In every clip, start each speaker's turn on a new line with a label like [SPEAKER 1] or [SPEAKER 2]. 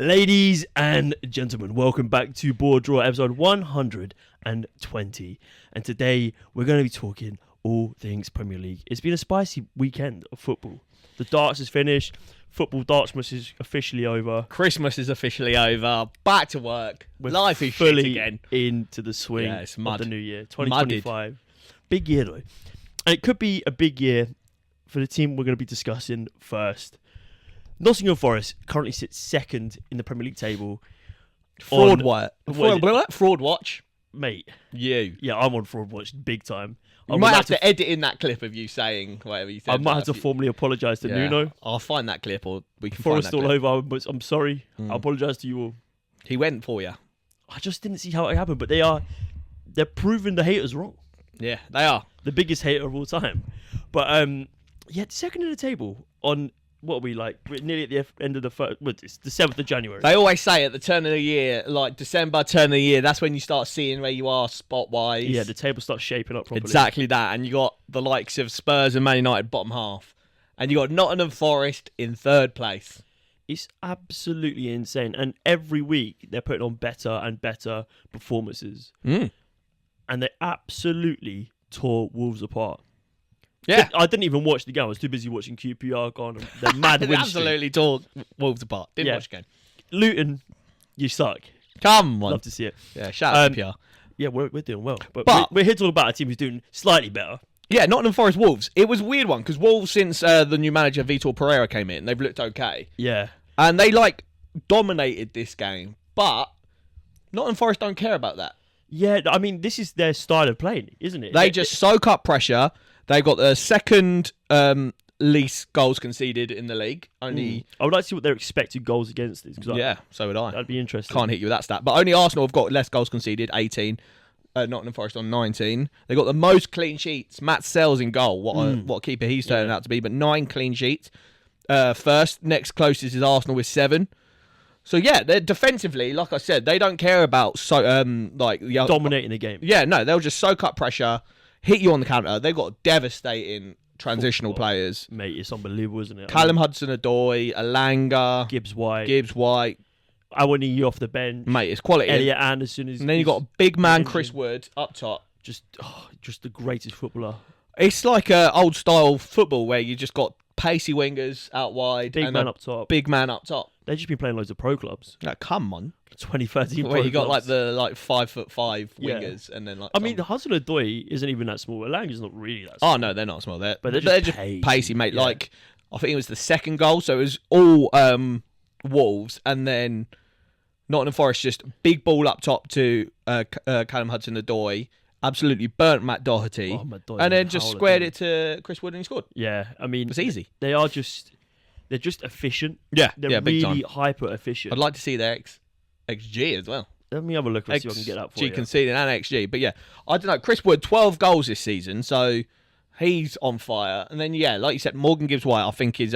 [SPEAKER 1] Ladies and gentlemen, welcome back to BoreDraw episode 120. And today we're going to be talking all things Premier League. It's been a spicy weekend of football. The darts is finished. Football Dartsmas is officially over.
[SPEAKER 2] Christmas is officially over. Back to work. Life is
[SPEAKER 1] fully
[SPEAKER 2] shit again.
[SPEAKER 1] Into the swing
[SPEAKER 2] It's
[SPEAKER 1] of
[SPEAKER 2] mud.
[SPEAKER 1] the new year, 2025.
[SPEAKER 2] Mudded.
[SPEAKER 1] Big year though. And it could be a big year for the team we're going to be discussing first. Nottingham Forest currently sits second in the Premier League table.
[SPEAKER 2] Fraud
[SPEAKER 1] What
[SPEAKER 2] watch.
[SPEAKER 1] Mate.
[SPEAKER 2] You.
[SPEAKER 1] Yeah, I'm on Fraud Watch big time.
[SPEAKER 2] You might have to edit in that clip of you saying whatever you said.
[SPEAKER 1] I might have to formally apologise to Nuno.
[SPEAKER 2] I'll find that clip or we can
[SPEAKER 1] Forest
[SPEAKER 2] find that
[SPEAKER 1] all
[SPEAKER 2] clip.
[SPEAKER 1] over, but I'm sorry. I apologise to you all.
[SPEAKER 2] He went for you.
[SPEAKER 1] I just didn't see how it happened, but they're proving the haters wrong.
[SPEAKER 2] Yeah, they are.
[SPEAKER 1] The biggest hater of all time. But second in the table on what are we like? We're nearly at the end of the first. It's the 7th of January.
[SPEAKER 2] They always say at the turn of the year, like December turn of the year, that's when you start seeing where you are spot wise.
[SPEAKER 1] Yeah, the table starts shaping up properly.
[SPEAKER 2] Exactly that, and you got the likes of Spurs and Man United bottom half, and you got Nottingham Forest in third place.
[SPEAKER 1] It's absolutely insane, and every week they're putting on better and better performances, and they absolutely tore Wolves apart.
[SPEAKER 2] Yeah,
[SPEAKER 1] I didn't even watch the game. I was too busy watching QPR go on their mad win streak.
[SPEAKER 2] absolutely tore Wolves apart. Didn't watch again.
[SPEAKER 1] Luton, you suck.
[SPEAKER 2] Come on,
[SPEAKER 1] Love to see it.
[SPEAKER 2] Yeah, shout out to QPR.
[SPEAKER 1] Yeah, we're doing well, but we're here to talk about a team who's doing slightly better.
[SPEAKER 2] Yeah, Nottingham Forest Wolves. It was a weird one because Wolves, since the new manager Vitor Pereira came in, they've looked okay.
[SPEAKER 1] Yeah,
[SPEAKER 2] and they dominated this game, but Nottingham Forest don't care about that.
[SPEAKER 1] Yeah, I mean, this is their style of playing, isn't it?
[SPEAKER 2] They just soak up pressure. They've got the second least goals conceded in the league. Only,
[SPEAKER 1] I would like to see what their expected goals against is.
[SPEAKER 2] So would I.
[SPEAKER 1] That'd be interesting.
[SPEAKER 2] Can't hit you with that stat. But only Arsenal have got less goals conceded, 18. Nottingham Forest on 19. They got the most clean sheets. Matt Sells in goal. What a keeper he's turning out to be. But 9 clean sheets. First, next closest is Arsenal with 7. So yeah, they're defensively, like I said, they don't care about
[SPEAKER 1] dominating the game.
[SPEAKER 2] Yeah, no, they'll just soak up pressure, hit you on the counter. They've got devastating transitional players.
[SPEAKER 1] Mate, it's unbelievable, isn't it?
[SPEAKER 2] Callum Hudson-Odoi, Alanga,
[SPEAKER 1] Gibbs White.
[SPEAKER 2] I
[SPEAKER 1] want you off the bench.
[SPEAKER 2] Mate, it's quality.
[SPEAKER 1] Elliot Anderson is.
[SPEAKER 2] And then you got a big man, Chris Wood, up top.
[SPEAKER 1] Just the greatest footballer.
[SPEAKER 2] It's like old style football where you just got pacey wingers out wide,
[SPEAKER 1] big man up top.
[SPEAKER 2] Big man up top.
[SPEAKER 1] They've just been playing loads of pro clubs.
[SPEAKER 2] Yeah, come on.
[SPEAKER 1] 2013
[SPEAKER 2] where you got
[SPEAKER 1] clubs.
[SPEAKER 2] the 5'5" wingers, and then
[SPEAKER 1] I mean, the Hudson-Odoi isn't even that small. Alanga's not really that small.
[SPEAKER 2] Oh no, they're not small. They're just
[SPEAKER 1] pacey.
[SPEAKER 2] pacey, mate.
[SPEAKER 1] Yeah.
[SPEAKER 2] Like I think it was the second goal, so it was all Wolves, and then Nottingham Forest just big ball up top to Callum Hudson-Odoi. Absolutely burnt Matt Doherty, and then just squared it to Chris Wood and he scored.
[SPEAKER 1] Yeah, I mean,
[SPEAKER 2] it's easy.
[SPEAKER 1] They're just efficient.
[SPEAKER 2] Yeah,
[SPEAKER 1] they're
[SPEAKER 2] big
[SPEAKER 1] really
[SPEAKER 2] time.
[SPEAKER 1] hyper efficient.
[SPEAKER 2] I'd like to see their XG as well.
[SPEAKER 1] Let me have a look and see if I can get that for you.
[SPEAKER 2] XG conceding and XG, but yeah, I don't know. Chris Wood 12 goals this season, so he's on fire. And then yeah, like you said, Morgan Gibbs White, I think is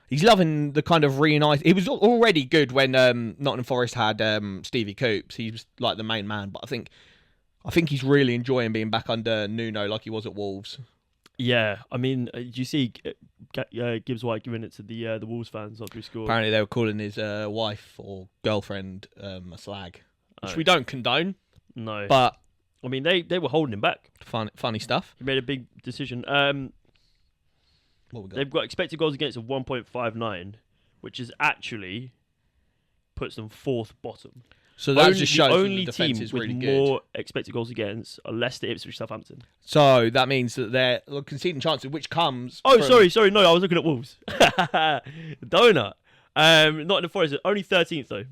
[SPEAKER 2] he's loving the kind of reunite. He was already good when Nottingham Forest had Stevie Coops. He was like the main man, but I think he's really enjoying being back under Nuno like he was at Wolves.
[SPEAKER 1] Yeah, I mean, did you see Gibbs White giving it to the Wolves fans after he scored?
[SPEAKER 2] Apparently they were calling his wife or girlfriend a slag, which we don't condone.
[SPEAKER 1] No.
[SPEAKER 2] But
[SPEAKER 1] I mean, they were holding him back.
[SPEAKER 2] Funny stuff.
[SPEAKER 1] He made a big decision.
[SPEAKER 2] What we got?
[SPEAKER 1] They've got expected goals against of 1.59, which is actually puts them 4th bottom.
[SPEAKER 2] So that just shows
[SPEAKER 1] the
[SPEAKER 2] that
[SPEAKER 1] only
[SPEAKER 2] the defense
[SPEAKER 1] team
[SPEAKER 2] is really
[SPEAKER 1] with
[SPEAKER 2] good.
[SPEAKER 1] more expected goals against are Leicester, Ipswich, Southampton.
[SPEAKER 2] So that means that they're conceding chances, which comes.
[SPEAKER 1] Oh, sorry. No, I was looking at Wolves. Donut. Nottingham Forest are only 13th though.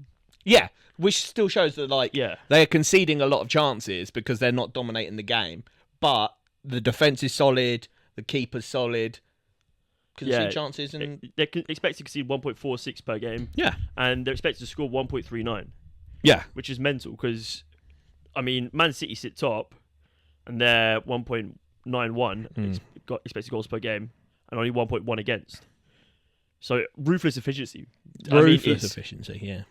[SPEAKER 2] Yeah, which still shows that they're conceding a lot of chances because they're not dominating the game, but the defense is solid, the keeper's solid. Concede chances and
[SPEAKER 1] they're expected to concede 1.46 per game.
[SPEAKER 2] Yeah, and
[SPEAKER 1] they're expected to score 1.39.
[SPEAKER 2] Yeah,
[SPEAKER 1] which is mental because, I mean, Man City sit top, and they're 1.91 got expected goals per game, and only 1.1 against. So ruthless efficiency.
[SPEAKER 2] Efficiency. Yeah,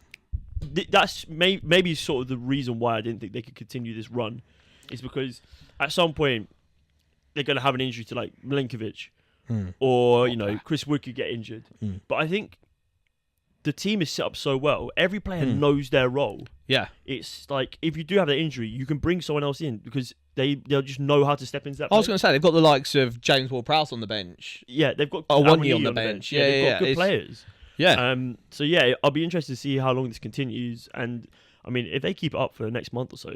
[SPEAKER 1] that's maybe sort of the reason why I didn't think they could continue this run, is because at some point they're going to have an injury to like Milinkovic, or Chris Wood could get injured. But I think the team is set up so well. Every player knows their role.
[SPEAKER 2] Yeah.
[SPEAKER 1] It's like if you do have that injury, you can bring someone else in because they'll just know how to step into that.
[SPEAKER 2] I was going to say they've got the likes of James Ward-Prowse on the bench.
[SPEAKER 1] Yeah, they've got
[SPEAKER 2] Awoniyi on the bench.
[SPEAKER 1] Yeah, they've got good players.
[SPEAKER 2] Yeah.
[SPEAKER 1] So yeah, I'll be interested to see how long this continues. And I mean, if they keep it up for the next month or so,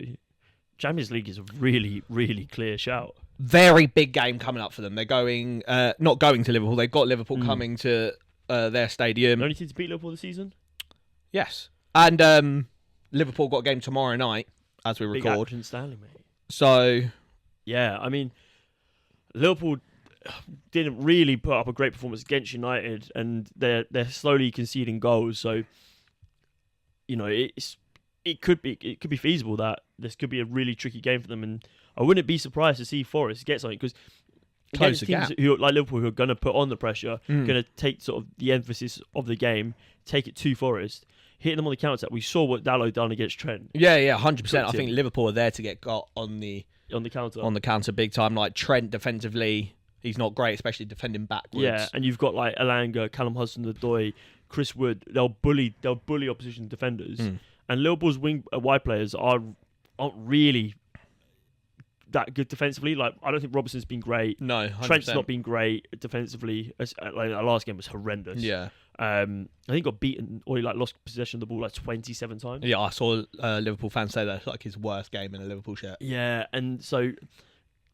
[SPEAKER 1] Champions League is a really, really clear shout.
[SPEAKER 2] Very big game coming up for them. They're going, not going to Liverpool. They've got Liverpool coming to their stadium.
[SPEAKER 1] The only team to beat Liverpool this season?
[SPEAKER 2] Yes. And Liverpool got a game tomorrow night as we
[SPEAKER 1] Big
[SPEAKER 2] record.
[SPEAKER 1] Action Stanley, mate.
[SPEAKER 2] So,
[SPEAKER 1] yeah, I mean, Liverpool didn't really put up a great performance against United, and they're slowly conceding goals. So, you know, it could be feasible that this could be a really tricky game for them, and I wouldn't be surprised to see Forest get something because
[SPEAKER 2] close the
[SPEAKER 1] teams
[SPEAKER 2] gap.
[SPEAKER 1] who like Liverpool who are going to put on the pressure, going to take sort of the emphasis of the game, take it to Forest, hitting them on the counter attack. We saw what Dalot done against Trent.
[SPEAKER 2] Yeah, 100%. I think Liverpool are there to get got on the counter big time. Like Trent defensively, he's not great, especially defending backwards.
[SPEAKER 1] Yeah, and you've got like Elanga, Callum Hudson-Odoi, Chris Wood. They'll bully opposition defenders. And Liverpool's wide players aren't really that good defensively. Like I don't think Robertson's been great.
[SPEAKER 2] No, 100%.
[SPEAKER 1] Trent's not been great defensively. Like our last game was horrendous.
[SPEAKER 2] Yeah.
[SPEAKER 1] I think got beaten or he like lost possession of the ball like 27 times.
[SPEAKER 2] Yeah, I saw Liverpool fans say that's like his worst game in a Liverpool shirt.
[SPEAKER 1] Yeah, and so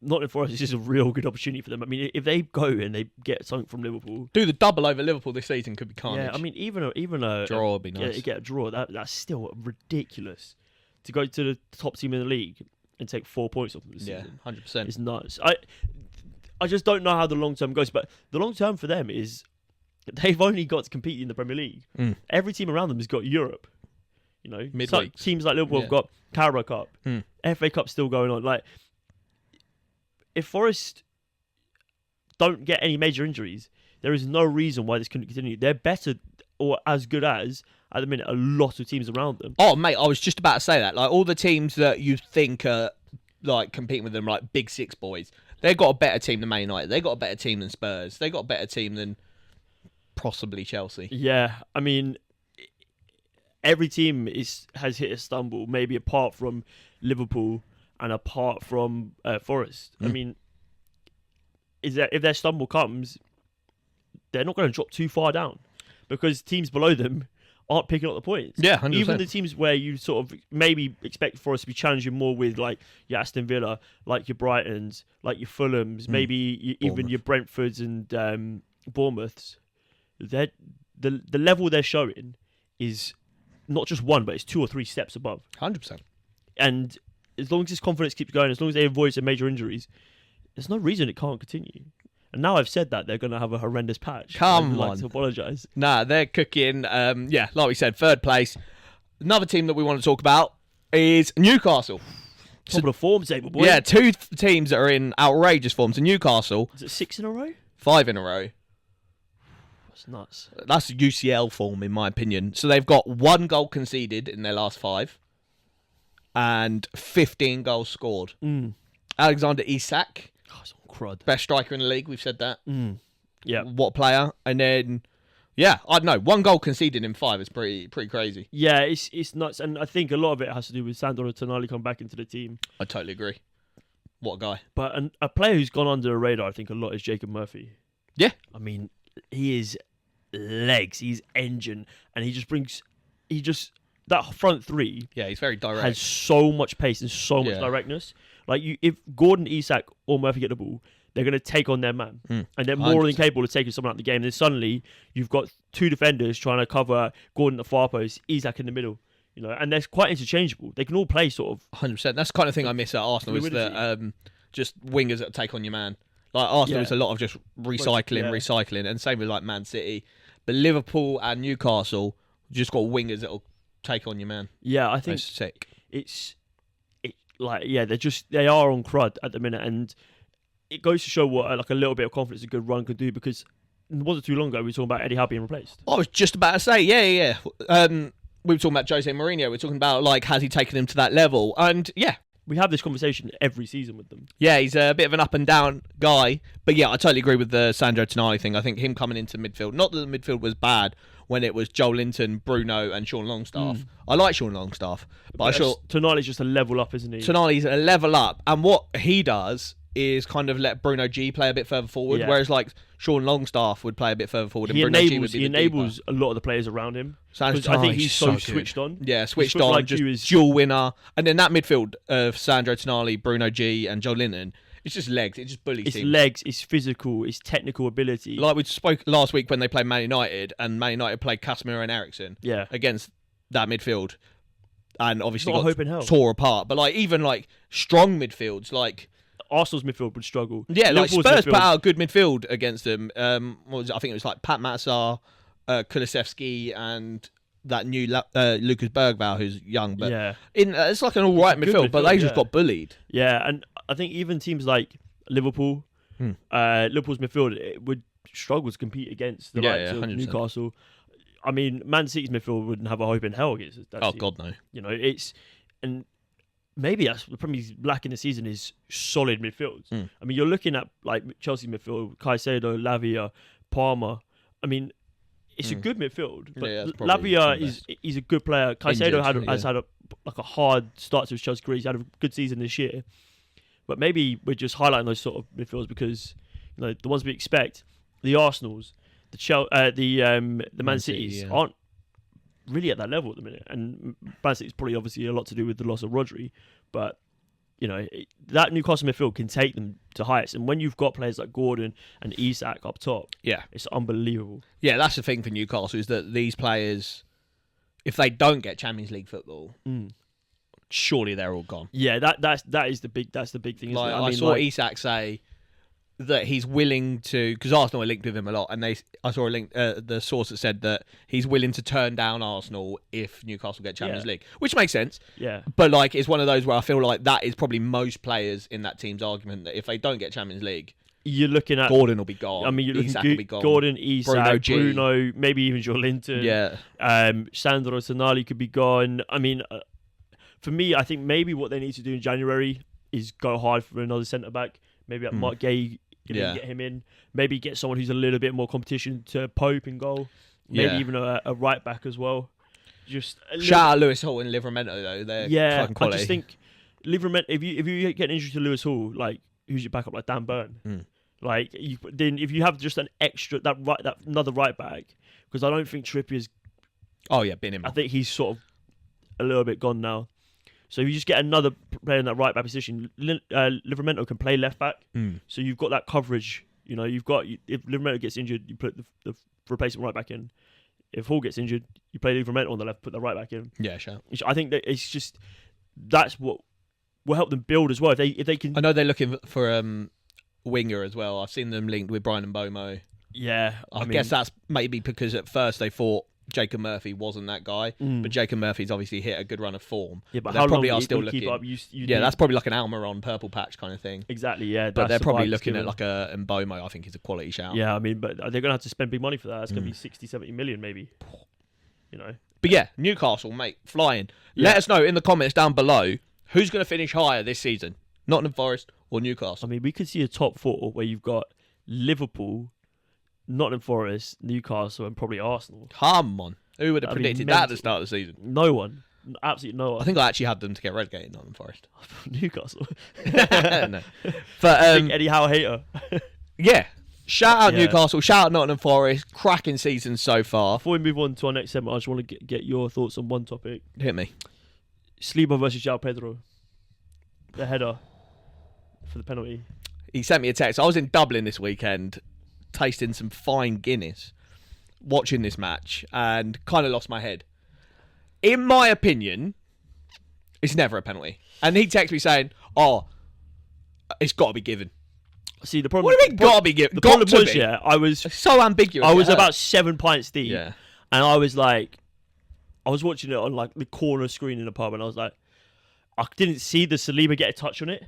[SPEAKER 1] Nottingham Forest is just a real good opportunity for them. I mean, if they go and they get something from Liverpool,
[SPEAKER 2] do the double over Liverpool this season could be carnage.
[SPEAKER 1] Yeah, I mean, even a
[SPEAKER 2] draw would be nice.
[SPEAKER 1] Get a draw. That's still ridiculous to go to the top team in the league and take 4 points off them this season.
[SPEAKER 2] 100%.
[SPEAKER 1] It's nuts. I just don't know how the long term goes, but the long term for them is they've only got to compete in the Premier League. Every team around them has got Europe. You know,
[SPEAKER 2] midweek
[SPEAKER 1] teams like Liverpool have got Carabao Cup, FA Cup still going on. Like, if Forest don't get any major injuries, there is no reason why this couldn't continue. They're better or as good as, at the minute, a lot of teams around them.
[SPEAKER 2] Oh, mate, I was just about to say that. Like, all the teams that you think are, like, competing with them, like, Big Six boys, they've got a better team than Man United. They've got a better team than Spurs. They've got a better team than possibly Chelsea.
[SPEAKER 1] Yeah, I mean, every team has hit a stumble, maybe apart from Liverpool and apart from Forest. I mean, if their stumble comes, they're not going to drop too far down because teams below them aren't picking up the points.
[SPEAKER 2] Yeah, 100%.
[SPEAKER 1] Even the teams where you sort of maybe expect Forest to be challenging more with, like your Aston Villa, like your Brightons, like your Fulhams, maybe even your Brentfords and Bournemouths. The level they're showing is not just one, but it's 2 or 3 steps above.
[SPEAKER 2] 100%.
[SPEAKER 1] And as long as this confidence keeps going, as long as they avoid some major injuries, there's no reason it can't continue. And now I've said that, they're going to have a horrendous patch.
[SPEAKER 2] Come
[SPEAKER 1] I'd
[SPEAKER 2] on.
[SPEAKER 1] like to apologise.
[SPEAKER 2] Nah, they're cooking. Yeah, like we said, 3rd place. Another team that we want to talk about is Newcastle.
[SPEAKER 1] Top of the form table, boy.
[SPEAKER 2] Yeah, 2 teams that are in outrageous form. So Newcastle.
[SPEAKER 1] Is it 6 in a row?
[SPEAKER 2] 5 in a row.
[SPEAKER 1] That's nuts.
[SPEAKER 2] That's UCL form, in my opinion. So they've got 1 goal conceded in their last 5 and 15 goals scored. Alexander Isak.
[SPEAKER 1] Oh, it's all crud.
[SPEAKER 2] Best striker in the league, we've said that.
[SPEAKER 1] Yeah.
[SPEAKER 2] What a player. And then, yeah, I don't know. 1 goal conceded in 5 is pretty crazy.
[SPEAKER 1] Yeah, it's nuts. And I think a lot of it has to do with Sandro Tonali coming back into the team.
[SPEAKER 2] I totally agree. What a guy.
[SPEAKER 1] But a player who's gone under the radar, I think, a lot is Jacob Murphy.
[SPEAKER 2] Yeah.
[SPEAKER 1] I mean, he is legs. He's engine. And that front 3
[SPEAKER 2] Yeah, he's very direct.
[SPEAKER 1] has so much pace and so much directness. Like, if Gordon, Isak, or Murphy get the ball, they're going to take on their man. And they're more
[SPEAKER 2] 100%.
[SPEAKER 1] than capable of taking someone out of the game. And then suddenly, you've got 2 defenders trying to cover Gordon at the far post, Isak in the middle. You know, and they're quite interchangeable. They can all play sort of
[SPEAKER 2] 100%. That's the kind of thing I miss at Arsenal, is that just wingers that take on your man. Like, Arsenal is a lot of just recycling. And same with, like, Man City. But Liverpool and Newcastle just got wingers that will take on your man.
[SPEAKER 1] Yeah, I think
[SPEAKER 2] that's sick.
[SPEAKER 1] They are on crud at the minute, and it goes to show what like a little bit of confidence a good run could do, because it wasn't too long ago we were talking about Eddie Howe being replaced.
[SPEAKER 2] I was just about to say, yeah. We were talking about Jose Mourinho. We're talking about, like, has he taken him to that level? And yeah,
[SPEAKER 1] we have this conversation every season with them.
[SPEAKER 2] Yeah, he's a bit of an up and down guy. But yeah, I totally agree with the Sandro Tonali thing. I think him coming into midfield, not that the midfield was bad when it was Joel Linton, Bruno and Sean Longstaff. I like Sean Longstaff, but I thought
[SPEAKER 1] Tonali's just a level up, isn't he?
[SPEAKER 2] Tonali's a level up. And what he does is kind of let Bruno G play a bit further forward, whereas like Sean Longstaff would play a bit further forward and Bruno G would be the
[SPEAKER 1] enables
[SPEAKER 2] keeper.
[SPEAKER 1] a lot of the players around him.
[SPEAKER 2] I
[SPEAKER 1] think he's so
[SPEAKER 2] good.
[SPEAKER 1] switched on.
[SPEAKER 2] Yeah, switched on,
[SPEAKER 1] like
[SPEAKER 2] just dual winner. And then that midfield of Sandro Tonali, Bruno G and Joe Linton, it's just legs. It just bullies
[SPEAKER 1] It's
[SPEAKER 2] teams.
[SPEAKER 1] legs, it's physical, it's technical ability.
[SPEAKER 2] Like we spoke last week when they played Man United, and Man United played Casemiro and Eriksen against that midfield. And obviously
[SPEAKER 1] Not a hope in hell.
[SPEAKER 2] tore apart. But like even like strong midfields, like
[SPEAKER 1] Arsenal's midfield would struggle.
[SPEAKER 2] yeah, like
[SPEAKER 1] Liverpool's
[SPEAKER 2] Spurs
[SPEAKER 1] midfield-
[SPEAKER 2] put out a good midfield against them. What was it? I think it was like Pat Matsar, Kulusevski, and that new Lucas Bergvall, who's young, but it's like an all right
[SPEAKER 1] It's a good
[SPEAKER 2] midfield, but they
[SPEAKER 1] midfield,
[SPEAKER 2] just got bullied.
[SPEAKER 1] Yeah, and I think even teams like Liverpool, Liverpool's midfield would struggle to compete against the likes of
[SPEAKER 2] 100%.
[SPEAKER 1] Newcastle. I mean, Man City's midfield wouldn't have a hope in hell against that
[SPEAKER 2] Oh
[SPEAKER 1] team.
[SPEAKER 2] God, no.
[SPEAKER 1] You know, and maybe that's the Premier League's lacking this season is solid midfields. I mean, you're looking at like Chelsea midfield, Caicedo, Lavia, Palmer. I mean, it's a good midfield, but
[SPEAKER 2] Yeah, that's probably the
[SPEAKER 1] Lavia he's a good player. Caicedo
[SPEAKER 2] Injured,
[SPEAKER 1] has had a hard start to his Chelsea career. He's had a good season this year, but maybe we're just highlighting those sort of midfields because the ones we expect, the Arsenals, the Man Cities aren't really at that level at the minute, and Man City's probably obviously a lot to do with the loss of Rodri, but that Newcastle midfield can take them to heights, and when you've got players like Gordon and Isak up top, it's unbelievable.
[SPEAKER 2] Yeah, that's the thing for Newcastle is that these players, if they don't get Champions League football, surely they're all gone.
[SPEAKER 1] Yeah, that is the big thing. Isn't
[SPEAKER 2] Like,
[SPEAKER 1] it?
[SPEAKER 2] I saw Isak say that he's willing to, because Arsenal are linked with him a lot, and I saw a link, the source that said that he's willing to turn down Arsenal if Newcastle get Champions League, which makes sense.
[SPEAKER 1] Yeah,
[SPEAKER 2] but like it's one of those where I feel like that is probably most players in that team's argument that if they don't get Champions League,
[SPEAKER 1] you're looking at
[SPEAKER 2] Gordon will be gone.
[SPEAKER 1] I mean, you're looking
[SPEAKER 2] Isak
[SPEAKER 1] at
[SPEAKER 2] will be gone.
[SPEAKER 1] Gordon, Isak,
[SPEAKER 2] Bruno,
[SPEAKER 1] Bruno, maybe even Joe Linton.
[SPEAKER 2] Yeah.
[SPEAKER 1] Sandro Tonali could be gone. I mean, for me, I think maybe what they need to do in January is go hard for another centre back. Maybe Mark Gay. Get him in. Maybe get someone who's a little bit more competition to Pope in goal. Maybe even a right back as well. Just
[SPEAKER 2] shout out Lewis Hall and Livramento though. They're fucking quality.
[SPEAKER 1] I just think Livramento. If you get injured to Lewis Hall, like who's your backup? Like Dan Burn. Like then if you have just an extra that another right back, because I don't think Trippier's.
[SPEAKER 2] Oh yeah, bin him.
[SPEAKER 1] I think he's sort of a little bit gone now. So if you just get another player in that right back position, Livramento can play left back. So you've got that coverage. You've got if Livramento gets injured, you put the replacement right back in. If Hall gets injured, you play Livramento on the left, put the right back in.
[SPEAKER 2] Yeah, sure.
[SPEAKER 1] I think that it's just that's what will help them build as well. If they can,
[SPEAKER 2] I know they're looking for winger as well. I've seen them linked with Brian Mbomo.
[SPEAKER 1] Yeah,
[SPEAKER 2] I guess that's maybe because at first they thought Jacob Murphy wasn't that guy, but Jacob Murphy's obviously hit a good run of form.
[SPEAKER 1] Yeah, but
[SPEAKER 2] they
[SPEAKER 1] how
[SPEAKER 2] probably
[SPEAKER 1] long
[SPEAKER 2] are still looking.
[SPEAKER 1] Keep up?
[SPEAKER 2] That's probably like an Almiron purple patch kind of thing.
[SPEAKER 1] Exactly, yeah.
[SPEAKER 2] But they're probably looking at like a Mbomo. I think is a quality shout.
[SPEAKER 1] Yeah, I mean, but they're gonna have to spend big money for that. That's gonna be 60, 70 million maybe.
[SPEAKER 2] But yeah, Newcastle, mate, flying. Let us know in the comments down below who's going to finish higher this season, Nottingham Forest or Newcastle.
[SPEAKER 1] I mean, we could see a top four where you've got Liverpool, Nottingham Forest, Newcastle, and probably Arsenal.
[SPEAKER 2] Come on. Who would have predicted that at the start of the season?
[SPEAKER 1] No one. Absolutely no one.
[SPEAKER 2] I think I actually had them to get relegated, Nottingham Forest.
[SPEAKER 1] Newcastle.
[SPEAKER 2] No. But
[SPEAKER 1] Big Eddie Howe hater.
[SPEAKER 2] Yeah. Shout out Newcastle. Shout out Nottingham Forest. Cracking season so far.
[SPEAKER 1] Before we move on to our next segment, I just want to get your thoughts on one topic.
[SPEAKER 2] Hit me.
[SPEAKER 1] Saliba versus João Pedro. The header for the penalty.
[SPEAKER 2] He sent me a text. I was in Dublin this weekend tasting some fine Guinness, watching this match, and kind of lost my head. In my opinion, it's never a penalty. And he texted me saying, it's got to be given.
[SPEAKER 1] See, the problem.
[SPEAKER 2] What do you mean, got to be given?
[SPEAKER 1] The problem was, I was
[SPEAKER 2] so ambiguous.
[SPEAKER 1] I was about 7 pints deep,
[SPEAKER 2] yeah,
[SPEAKER 1] and I was watching it on like the corner screen in the pub, and I was like, I didn't see the Saliba get a touch on it.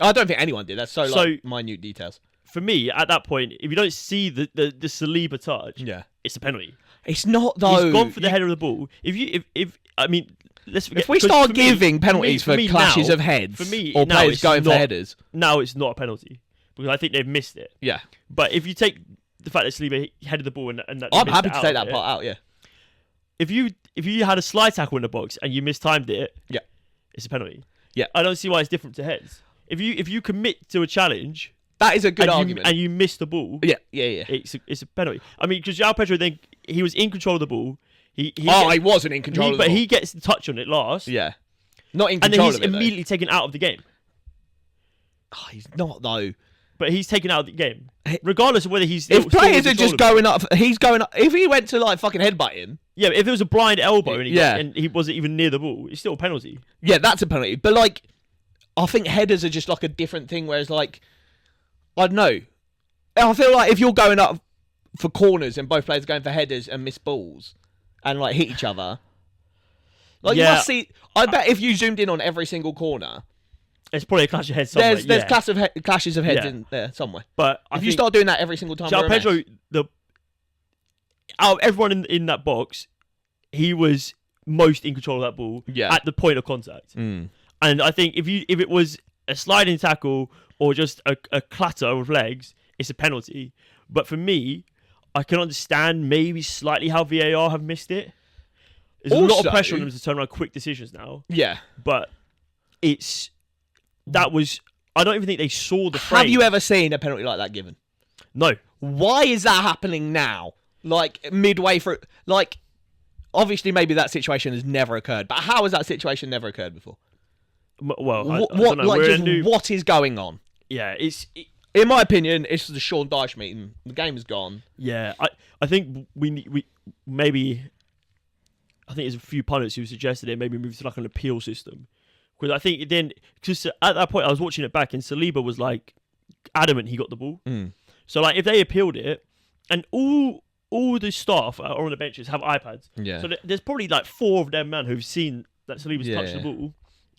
[SPEAKER 2] I don't think anyone did. That's so minute details.
[SPEAKER 1] For me, at that point, if you don't see the Saliba touch, it's a penalty.
[SPEAKER 2] It's not though.
[SPEAKER 1] He's gone for the header of the ball. If let's forget.
[SPEAKER 2] If we start giving penalties for clashes of heads, or players going for headers,
[SPEAKER 1] now it's not a penalty because I think they've missed it.
[SPEAKER 2] Yeah.
[SPEAKER 1] But if you take the fact that Saliba headed the ball and that
[SPEAKER 2] I'm happy to take that part out. Yeah.
[SPEAKER 1] If you had a slide tackle in the box and you mistimed it,
[SPEAKER 2] yeah,
[SPEAKER 1] it's a penalty.
[SPEAKER 2] Yeah.
[SPEAKER 1] I don't see why it's different to heads. If you commit to a challenge,
[SPEAKER 2] that is a good argument,
[SPEAKER 1] and you miss the ball,
[SPEAKER 2] yeah,
[SPEAKER 1] it's a penalty. I mean, because João Pedro then he was in control of the ball. He
[SPEAKER 2] wasn't in control of the ball,
[SPEAKER 1] but he gets the touch on it last.
[SPEAKER 2] Yeah, not in control
[SPEAKER 1] and then he's
[SPEAKER 2] of it,
[SPEAKER 1] immediately taken out of the game.
[SPEAKER 2] Oh, he's not though.
[SPEAKER 1] But he's taken out of the game, regardless of whether he's.
[SPEAKER 2] If players are just going up, he's going up. If he went to like fucking headbutt him,
[SPEAKER 1] yeah. If it was a blind elbow and he wasn't even near the ball, it's still a penalty.
[SPEAKER 2] Yeah, that's a penalty. But like, I think headers are just like a different thing. Whereas like, I don't know. I feel like if you're going up for corners and both players are going for headers and miss balls and like hit each other, like you must see. I bet if you zoomed in on every single corner.
[SPEAKER 1] It's probably a clash of heads somewhere.
[SPEAKER 2] There's clashes of heads in there somewhere.
[SPEAKER 1] But
[SPEAKER 2] if you start doing that every single time,
[SPEAKER 1] João Pedro, out of everyone in that box, he was most in control of that ball at the point of contact.
[SPEAKER 2] Mm.
[SPEAKER 1] And I think if it was a sliding tackle or just a clatter with legs, it's a penalty. But for me, I can understand maybe slightly how VAR have missed it. There's a lot of pressure on them to turn around quick decisions now.
[SPEAKER 2] Yeah.
[SPEAKER 1] But that was... I don't even think they saw the frame.
[SPEAKER 2] Have you ever seen a penalty like that given?
[SPEAKER 1] No.
[SPEAKER 2] Why is that happening now? Like, midway through... Like, obviously, maybe that situation has never occurred. But how has that situation never occurred before?
[SPEAKER 1] Well, I don't know.
[SPEAKER 2] Like, what is going on?
[SPEAKER 1] Yeah,
[SPEAKER 2] in my opinion, it's the Sean Dyche meeting. The game is gone.
[SPEAKER 1] Yeah, I think we maybe... I think there's a few pundits who suggested it maybe move to like an appeal system. Because I think then, because at that point I was watching it back and Saliba was like adamant he got the ball.
[SPEAKER 2] Mm.
[SPEAKER 1] So like if they appealed it, and all the staff are on the benches have iPads.
[SPEAKER 2] Yeah.
[SPEAKER 1] So there's probably like 4 of them who've seen that Saliba's touched the ball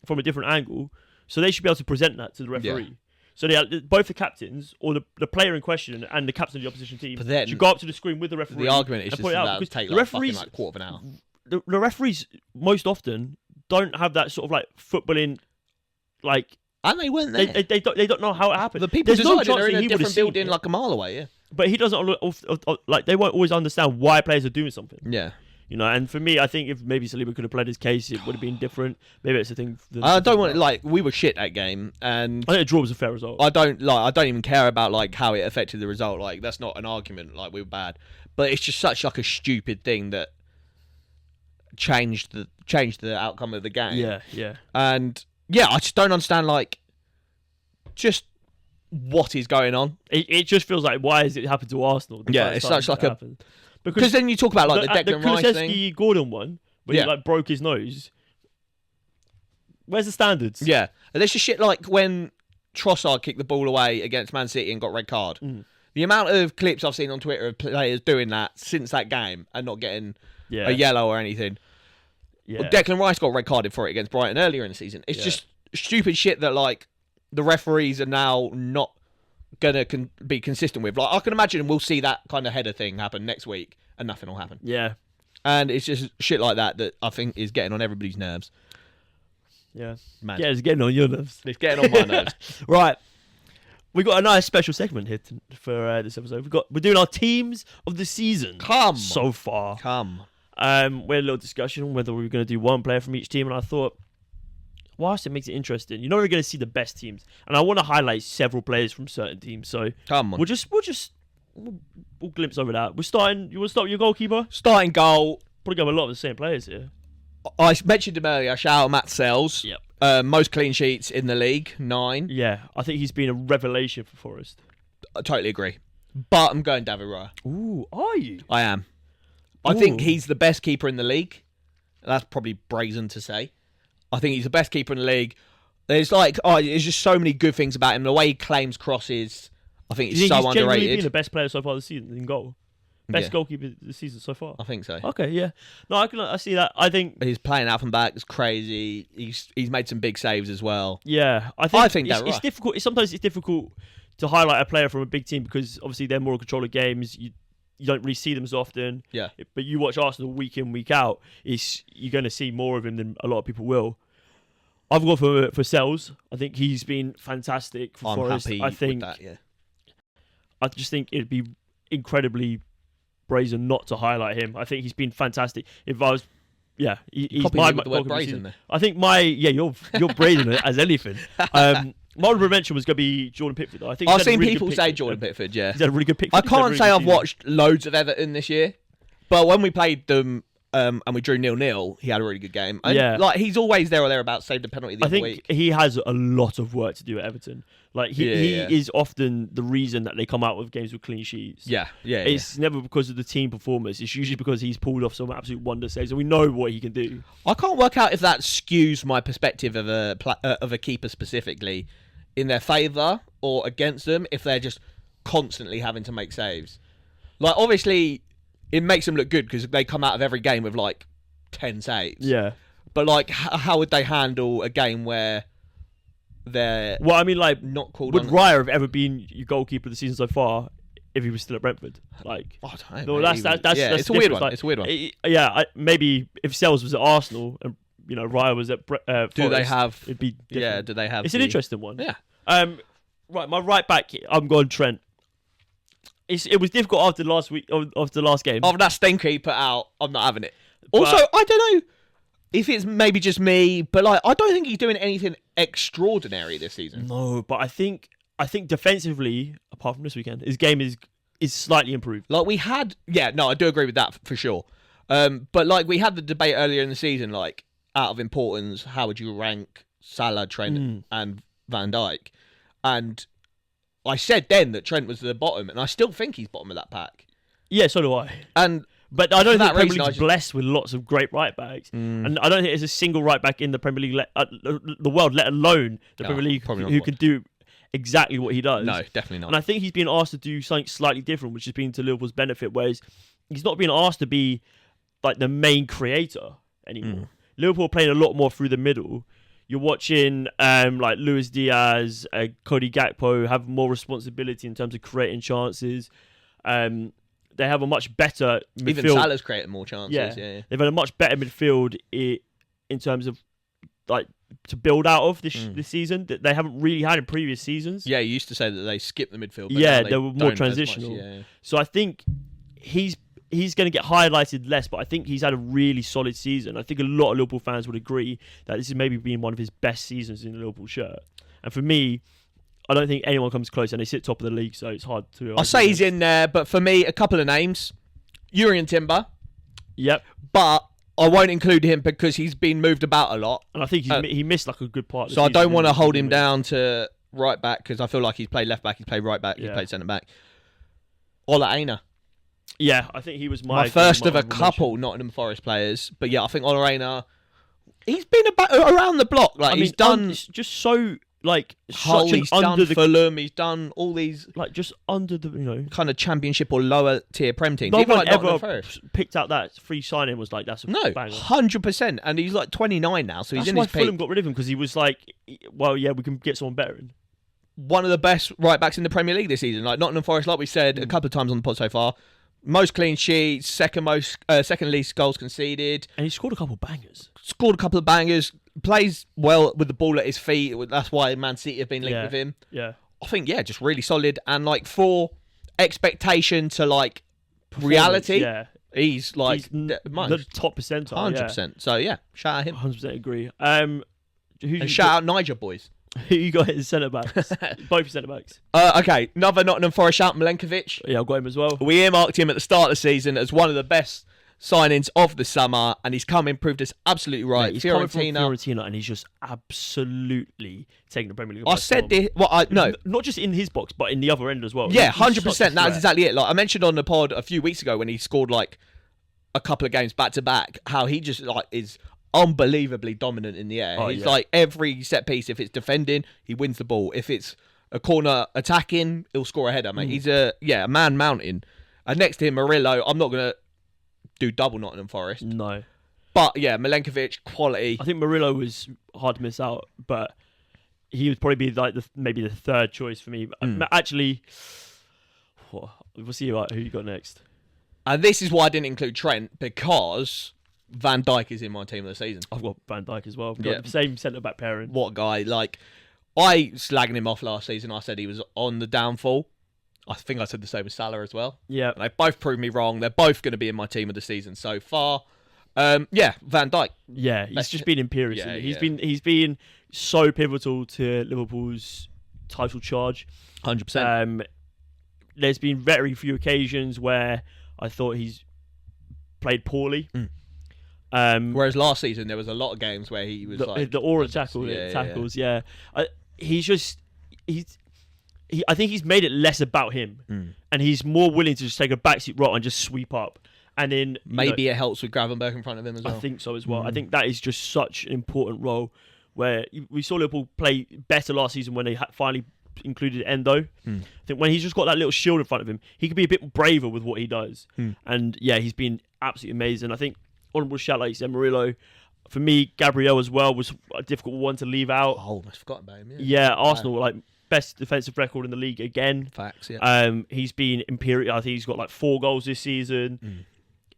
[SPEAKER 1] from a different angle. So they should be able to present that to the referee. Yeah. So both the captains or the player in question and the captain of the opposition team should go up to the screen with the referee.
[SPEAKER 2] The argument is just that would take like fucking like quarter of an hour.
[SPEAKER 1] The referees most often don't have that sort of like footballing, like,
[SPEAKER 2] and they weren't there.
[SPEAKER 1] They don't know how it happened.
[SPEAKER 2] The people decided they're in a different building like a mile away. Yeah,
[SPEAKER 1] but he doesn't like they won't always understand why players are doing something.
[SPEAKER 2] Yeah,
[SPEAKER 1] you know. And for me, I think if maybe Saliba could have played his case, it would have been different. Maybe it's a thing.
[SPEAKER 2] I don't want like we were shit that game, and
[SPEAKER 1] I think a draw was a fair result.
[SPEAKER 2] I don't even care about like how it affected the result. Like that's not an argument. Like we were bad, but it's just such like a stupid thing that changed the outcome of the game.
[SPEAKER 1] Yeah.
[SPEAKER 2] And yeah, I just don't understand like just what is going on.
[SPEAKER 1] It just feels like why has it happened to Arsenal?
[SPEAKER 2] Yeah, it's such like a because then you talk about like the Declan Rice thing.
[SPEAKER 1] The Gordon one when he like broke his nose. Where's the standards?
[SPEAKER 2] Yeah, and there's just shit like when Trossard kicked the ball away against Man City and got red card. The amount of clips I've seen on Twitter of players doing that since that game and not getting a yellow or anything. Yeah. Declan Rice got red carded for it against Brighton earlier in the season. It's just stupid shit that like the referees are now not gonna be consistent with. Like I can imagine we'll see that kind of header thing happen next week and nothing will happen.
[SPEAKER 1] Yeah,
[SPEAKER 2] and it's just shit like that I think is getting on everybody's nerves.
[SPEAKER 1] Yeah,
[SPEAKER 2] man.
[SPEAKER 1] Yeah, it's getting on your nerves.
[SPEAKER 2] It's getting on my nerves.
[SPEAKER 1] Right. We got a nice special segment here for this episode. We're doing our teams of the season. So far. We had a little discussion on whether we were going to do one player from each team, and I thought, whilst it makes it interesting, you're not really going to see the best teams, and I want to highlight several players from certain teams. So we'll glimpse over that. You want to start with your goalkeeper?
[SPEAKER 2] Starting goal.
[SPEAKER 1] Probably got a lot of the same players here.
[SPEAKER 2] I mentioned him earlier. Shout out Matt Sells.
[SPEAKER 1] Yep.
[SPEAKER 2] Most clean sheets in the league, 9.
[SPEAKER 1] Yeah, I think he's been a revelation for Forest.
[SPEAKER 2] I totally agree. But I'm going David Raya.
[SPEAKER 1] Ooh, are you?
[SPEAKER 2] I am. I think he's the best keeper in the league. That's probably brazen to say. I think he's the best keeper in the league. There's there's just so many good things about him. The way he claims crosses, I think he's so underrated. He's generally
[SPEAKER 1] been the best player so far this season in goal. Best goalkeeper this season so far.
[SPEAKER 2] I think so.
[SPEAKER 1] Okay, yeah. No, I see that. I think
[SPEAKER 2] he's playing out from back. It's crazy. He's made some big saves as well.
[SPEAKER 1] Yeah, I think it's difficult. Sometimes it's difficult to highlight a player from a big team because obviously they're more in control of games. you don't really see them as often.
[SPEAKER 2] Yeah.
[SPEAKER 1] But you watch Arsenal week in, week out, you're going to see more of him than a lot of people will. I've gone for Sells. I think he's been fantastic for Forest.
[SPEAKER 2] Happy
[SPEAKER 1] I think
[SPEAKER 2] with that, yeah.
[SPEAKER 1] I just think it'd be incredibly brazen not to highlight him. I think he's been fantastic. If I was, he's
[SPEAKER 2] my with the word brazen there.
[SPEAKER 1] I think you're brazen as anything. My honourable mention was going to be Jordan Pickford. I think
[SPEAKER 2] I've seen people say Jordan Pickford. Yeah,
[SPEAKER 1] he's had a really good pick.
[SPEAKER 2] I can't say I've watched loads of Everton this year, but when we played them and we drew 0-0, he had a really good game. And, like he's always there or thereabouts. Saved a penalty the other week.
[SPEAKER 1] He has a lot of work to do at Everton. Like he is often the reason that they come out with games with clean sheets. It's never because of the team performance. It's usually because he's pulled off some absolute wonder saves, and we know what he can do.
[SPEAKER 2] I can't work out if that skews my perspective of a keeper specifically in their favour or against them. If they're just constantly having to make saves, like obviously it makes them look good because they come out of every game with like 10 saves.
[SPEAKER 1] Yeah,
[SPEAKER 2] but like how would they handle a game where they're not called?
[SPEAKER 1] Would Raya have ever been your goalkeeper of the season so far if he was still at Brentford? Like,
[SPEAKER 2] I don't know,
[SPEAKER 1] that's
[SPEAKER 2] it's a weird one. It's a weird one.
[SPEAKER 1] Maybe if Sells was at Arsenal and Raya was at Forest,
[SPEAKER 2] do they have?
[SPEAKER 1] It'd be different.
[SPEAKER 2] Yeah, do they have?
[SPEAKER 1] It's an interesting one.
[SPEAKER 2] Yeah.
[SPEAKER 1] Right, my right back. I'm going Trent. It was difficult after last week, after the last game.
[SPEAKER 2] After that stinker he put out, I'm not having it. Also, I don't know if it's maybe just me, but like I don't think he's doing anything extraordinary this season.
[SPEAKER 1] No, but I think defensively, apart from this weekend, his game is slightly improved.
[SPEAKER 2] Like we had, I do agree with that for sure. But like we had the debate earlier in the season, like out of importance, how would you rank Salah, Trent, and Van Dijk? And I said then that Trent was the bottom, and I still think he's bottom of that pack.
[SPEAKER 1] Yeah, so do I. But I don't think the Premier League's blessed with lots of great right backs, and I don't think there's a single right back in the Premier League, the world, let alone the Premier League, who can do exactly what he does.
[SPEAKER 2] No, definitely not.
[SPEAKER 1] And I think he's being asked to do something slightly different, which has been to Liverpool's benefit, whereas he's not being asked to be like the main creator anymore. Liverpool are playing a lot more through the middle. You're watching like Luis Diaz, Cody Gakpo have more responsibility in terms of creating chances. They have a much better midfield.
[SPEAKER 2] Even Salah's created more chances. Yeah.
[SPEAKER 1] They've had a much better midfield in terms of like to build out of this season that they haven't really had in previous seasons.
[SPEAKER 2] Yeah, you used to say that they skipped the midfield. But
[SPEAKER 1] they were more transitional.
[SPEAKER 2] Yeah.
[SPEAKER 1] So I think he's going to get highlighted less, but I think he's had a really solid season. I think a lot of Liverpool fans would agree that this has maybe been one of his best seasons in the Liverpool shirt. And for me, I don't think anyone comes close, and they sit top of the league, so it's hard to...
[SPEAKER 2] I'll say he's in there, but for me, a couple of names. Jurgen Timber.
[SPEAKER 1] Yep.
[SPEAKER 2] But I won't include him because he's been moved about a lot.
[SPEAKER 1] And I think he missed like a good part of the
[SPEAKER 2] so
[SPEAKER 1] season.
[SPEAKER 2] I don't want to hold him down to right back because I feel like he's played left back, he's played right back, he's played centre back. Ola Aina.
[SPEAKER 1] Yeah, I think he was my
[SPEAKER 2] first of a couple Nottingham Forest players. But yeah, I think Ola Aina, he's been around the block. Like he's done...
[SPEAKER 1] just so... Like
[SPEAKER 2] Hull, he's done Fulham, he's done all these
[SPEAKER 1] like just under the
[SPEAKER 2] kind of Championship or lower tier Prem teams.
[SPEAKER 1] No
[SPEAKER 2] Even
[SPEAKER 1] one
[SPEAKER 2] like
[SPEAKER 1] ever picked out that free signing was like that's a banger.
[SPEAKER 2] 100%, and he's like 29 now, so he's in his peak.
[SPEAKER 1] Fulham got rid of him because he was like, well, yeah, we can get someone better in.
[SPEAKER 2] One of the best right backs in the Premier League this season. Like Nottingham Forest, like we said a couple of times on the pod so far, most clean sheets, second least goals conceded,
[SPEAKER 1] and he scored a couple of bangers.
[SPEAKER 2] Plays well with the ball at his feet. That's why Man City have been linked with him.
[SPEAKER 1] Yeah.
[SPEAKER 2] I think, just really solid. And, like, for expectation to, like, reality, he's, like,
[SPEAKER 1] the top percentile.
[SPEAKER 2] 100%.
[SPEAKER 1] Yeah.
[SPEAKER 2] So, shout out him.
[SPEAKER 1] 100% agree.
[SPEAKER 2] And shout out Niger, boys.
[SPEAKER 1] Who you got his centre-backs? Both centre-backs.
[SPEAKER 2] Okay, another Nottingham Forest shout, Milenkovic.
[SPEAKER 1] Yeah, I've got him as well.
[SPEAKER 2] We earmarked him at the start of the season as one of the best signings of the summer, and he's proved us absolutely right.
[SPEAKER 1] Yeah, he's coming from Fiorentina, and he's just absolutely taking the Premier League.
[SPEAKER 2] I said this. No,
[SPEAKER 1] not just in his box, but in the other end as well.
[SPEAKER 2] Yeah, 100%. That's exactly it. Like I mentioned on the pod a few weeks ago when he scored like a couple of games back to back, how he just like is unbelievably dominant in the air. He's like every set piece. If it's defending, he wins the ball. If it's a corner attacking, he'll score a header, mate. He's a man mountain. And next to him, Murillo. I'm not gonna do double Nottingham Forest.
[SPEAKER 1] No.
[SPEAKER 2] But Milenkovic, quality.
[SPEAKER 1] I think Murillo was hard to miss out, but he would probably be like maybe the third choice for me. Actually, we'll see about who you got next.
[SPEAKER 2] And this is why I didn't include Trent, because Van Dijk is in my team of the season.
[SPEAKER 1] I've got Van Dijk as well. I've got the same centre-back pairing.
[SPEAKER 2] What a guy. Like, I slagging him off last season. I said he was on the downfall. I think I said the same with Salah as well.
[SPEAKER 1] Yeah.
[SPEAKER 2] And they both proved me wrong. They're both going to be in my team of the season so far. Van Dijk.
[SPEAKER 1] Yeah, he's just been imperious.
[SPEAKER 2] Yeah,
[SPEAKER 1] He's been so pivotal to Liverpool's title charge.
[SPEAKER 2] 100%.
[SPEAKER 1] There's been very few occasions where I thought he's played poorly.
[SPEAKER 2] Whereas last season there was a lot of games where he was
[SPEAKER 1] the aura tackles. Yeah. I think he's made it less about him, and he's more willing to just take a backseat role and just sweep up. And then
[SPEAKER 2] maybe it helps with Gravenberch in front of him as well.
[SPEAKER 1] I think so as well. I think that is just such an important role where we saw Liverpool play better last season when they finally included Endo. I think when he's just got that little shield in front of him, he could be a bit braver with what he does. And yeah, he's been absolutely amazing. I think honourable shout, like you said, Murillo. For me, Gabriel as well was a difficult one to leave out.
[SPEAKER 2] Oh, almost forgot about him.
[SPEAKER 1] Yeah, Arsenal like best defensive record in the league again.
[SPEAKER 2] Facts. Yeah.
[SPEAKER 1] He's been imperial. I think he's got like 4 goals this season.